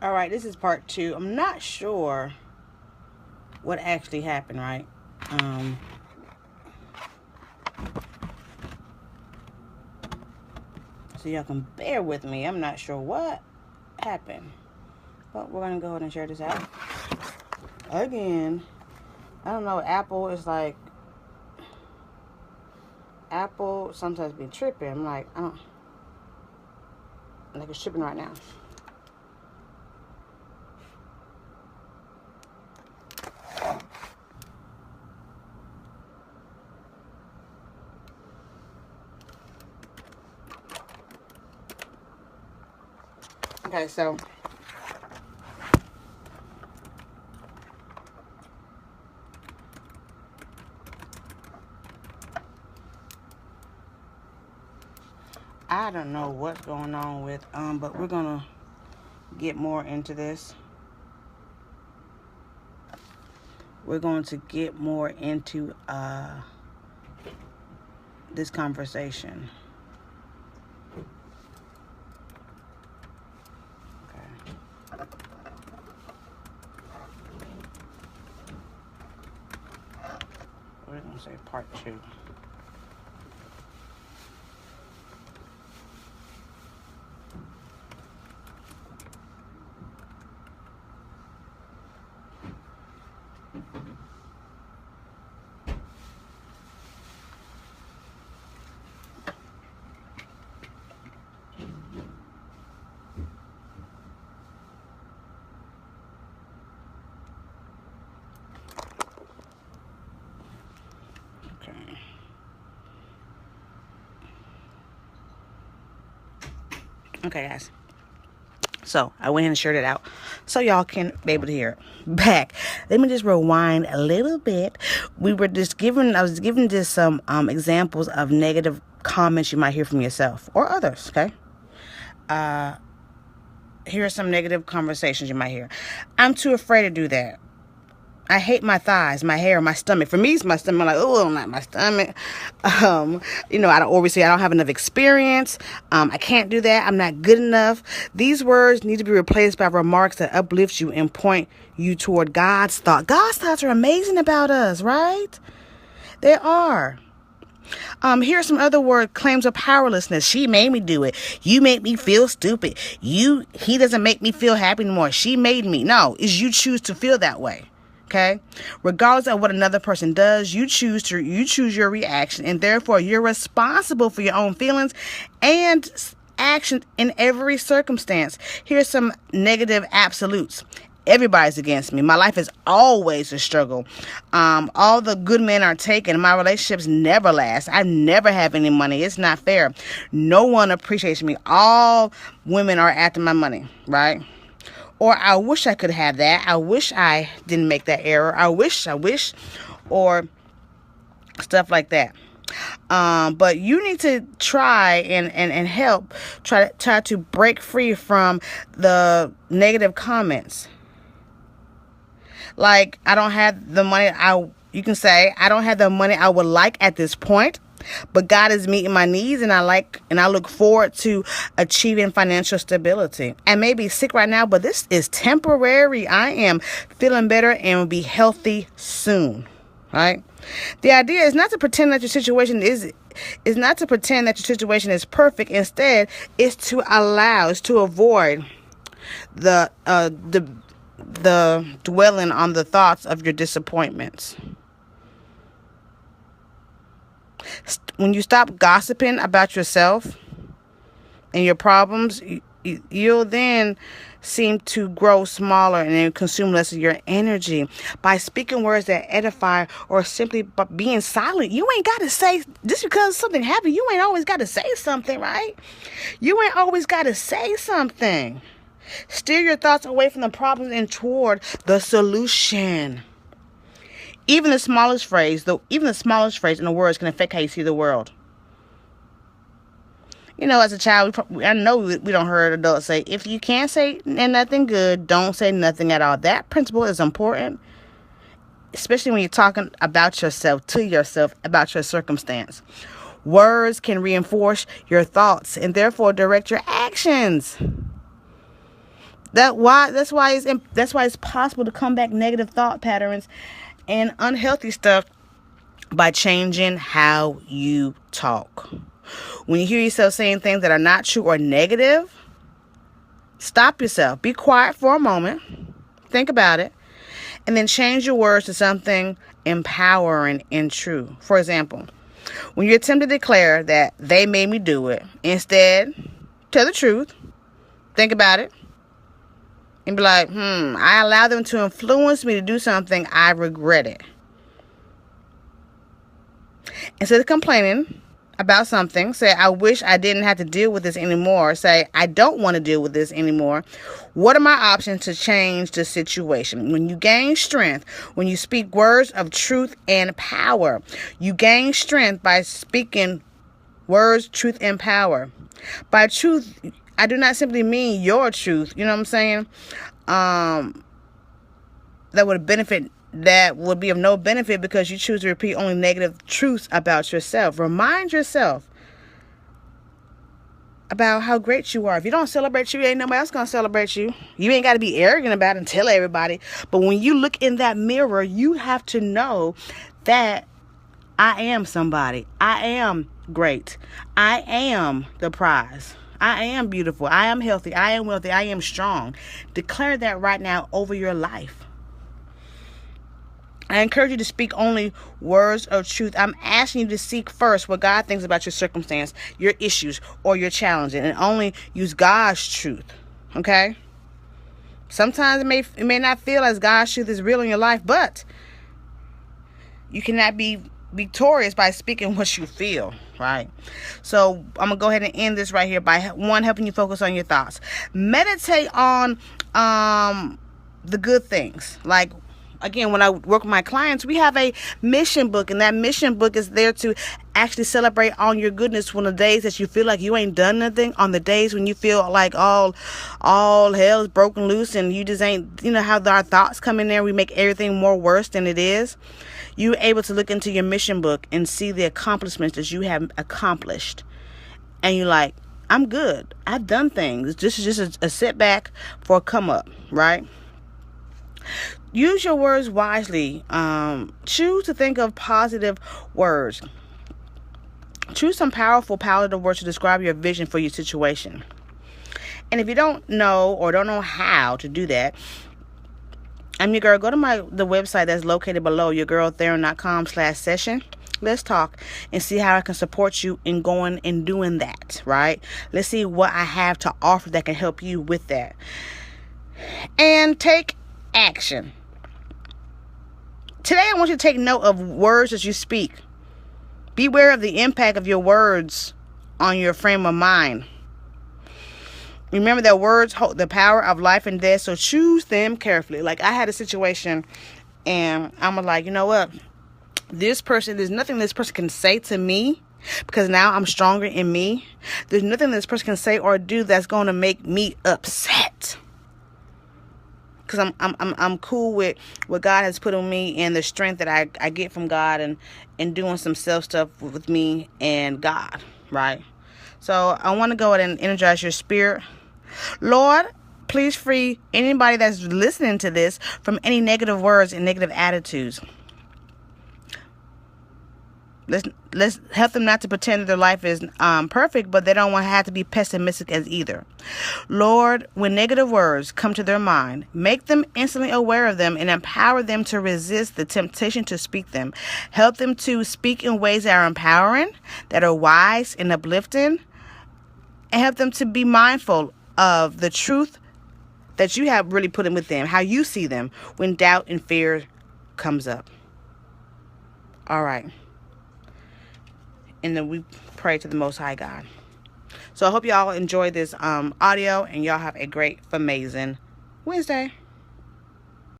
All right, this is part 2. I'm not sure what actually happened, right? So y'all can bear with me. I'm not sure what happened. But we're going to go ahead and share this out. Again, I don't know. Apple is like... Apple sometimes be tripping. I'm like, I don't... Like it's tripping right now. Okay, so... I don't know what's going on with, but we're gonna get more into this. We're going to get more into this conversation. Okay. We're gonna say part 2. Okay, guys. So I went and shared it out so y'all can be able to hear it back. Let me just rewind a little bit. I was giving just some examples of negative comments you might hear from yourself or others, okay? Here are some negative conversations you might hear. I'm too afraid to do that. I hate my thighs, my hair, my stomach. For me, it's my stomach. I'm like, oh, not my stomach. I don't have enough experience. I can't do that. I'm not good enough. These words need to be replaced by remarks that uplift you and point you toward God's thought. God's thoughts are amazing about us, right? They are. Here's some other word claims of powerlessness. She made me do it. You make me feel stupid. He doesn't make me feel happy anymore. She made me. No, it's you choose to feel that way. Okay, regardless of what another person does, you choose your reaction, and therefore you're responsible for your own feelings and actions in every circumstance. Here's some negative absolutes. Everybody's against me. My life is always a struggle. All the good men are taken. My relationships never last. I never have any money. It's not fair. No one appreciates me. All women are after my money, right? Or I wish I could have that. I wish I didn't make that error. I wish, or stuff like that. But you need to try and help try to break free from the negative comments. Like, I don't have the money. You can say, I don't have the money I would like at this point, but God is meeting my needs, and I look forward to achieving financial stability. I may be sick right now, but this is temporary. I am feeling better and will be healthy soon. Right? The idea is not to pretend that your situation is not to pretend that your situation is perfect. Instead, it's to avoid the dwelling on the thoughts of your disappointments. When you stop gossiping about yourself and your problems, you'll then seem to grow smaller and then consume less of your energy. By speaking words that edify or simply by being silent, you ain't got to say, just because something happened, you ain't always got to say something, right? You ain't always got to say something. Steer your thoughts away from the problems and toward the solution. Even the smallest phrase in the words can affect how you see the world. You know, as a child, I know we don't hear adults say, if you can't say nothing good, don't say nothing at all. That principle is important, especially when you're talking about yourself, to yourself, about your circumstance. Words can reinforce your thoughts and therefore direct your actions. That's why it's possible to combat negative thought patterns and unhealthy stuff by changing how you talk. When you hear yourself saying things that are not true or negative, stop yourself. Be quiet for a moment. Think about it. And then change your words to something empowering and true. For example, when you attempt to declare that they made me do it, instead, tell the truth. Think about it. And be like, I allowed them to influence me to do something I regret it. Instead of complaining about something, say, I wish I didn't have to deal with this anymore. Say, I don't want to deal with this anymore. What are my options to change the situation? When you gain strength, when you speak words of truth and power, you gain strength by speaking words, truth, and power. By truth, I do not simply mean your truth. You know what I'm saying? That would be of no benefit because you choose to repeat only negative truths about yourself. Remind yourself about how great you are. If you don't celebrate you, ain't nobody else gonna celebrate you. You ain't got to be arrogant about it and tell everybody. But when you look in that mirror, you have to know that I am somebody. I am great. I am the prize. I am beautiful. I am healthy. I am wealthy. I am strong. Declare that right now over your life. I encourage you to speak only words of truth. I'm asking you to seek first what God thinks about your circumstance, your issues, or your challenges, and only use God's truth. Okay? Sometimes it may not feel as God's truth is real in your life, but you cannot be victorious by speaking what you feel, right? So I'm gonna go ahead and end this right here by helping you focus on your thoughts. Meditate on the good things. Like, again, when I work with my clients, we have a mission book, and that mission book is there to actually celebrate on your goodness when the days that you feel like you ain't done nothing, on the days when you feel like all hell is broken loose and you just ain't, how our thoughts come in there, we make everything more worse than it is. You're able to look into your mission book and see the accomplishments that you have accomplished. And you're like, I'm good. I've done things. This is just a setback for a come up, right? Use your words wisely. Choose to think of positive words. Choose some powerful, palatable words to describe your vision for your situation. And if you don't know or don't know how to do that, I'm your girl. Go to the website that's located below, yourgirltheron.com/session. Let's talk and see how I can support you in going and doing that, right? Let's see what I have to offer that can help you with that. And take action. Today, I want you to take note of words that you speak. Beware of the impact of your words on your frame of mind. Remember that words hold the power of life and death, so choose them carefully. Like, I had a situation, and I'm like, you know what? There's nothing this person can say to me, because now I'm stronger in me. There's nothing this person can say or do that's going to make me upset. Because I'm cool with what God has put on me and the strength that I get from God and doing some self stuff with me and God, right? So I want to go ahead and energize your spirit. Lord, please free anybody that's listening to this from any negative words and negative attitudes. Let's help them not to pretend that their life is perfect, but they don't want to have to be pessimistic as either. Lord, when negative words come to their mind, make them instantly aware of them and empower them to resist the temptation to speak them. Help them to speak in ways that are empowering, that are wise and uplifting, and help them to be mindful of the truth that you have really put in with them, how you see them when doubt and fear comes up. All right. And then we pray to the Most High God. So I hope y'all enjoy this audio, and y'all have a great, amazing Wednesday.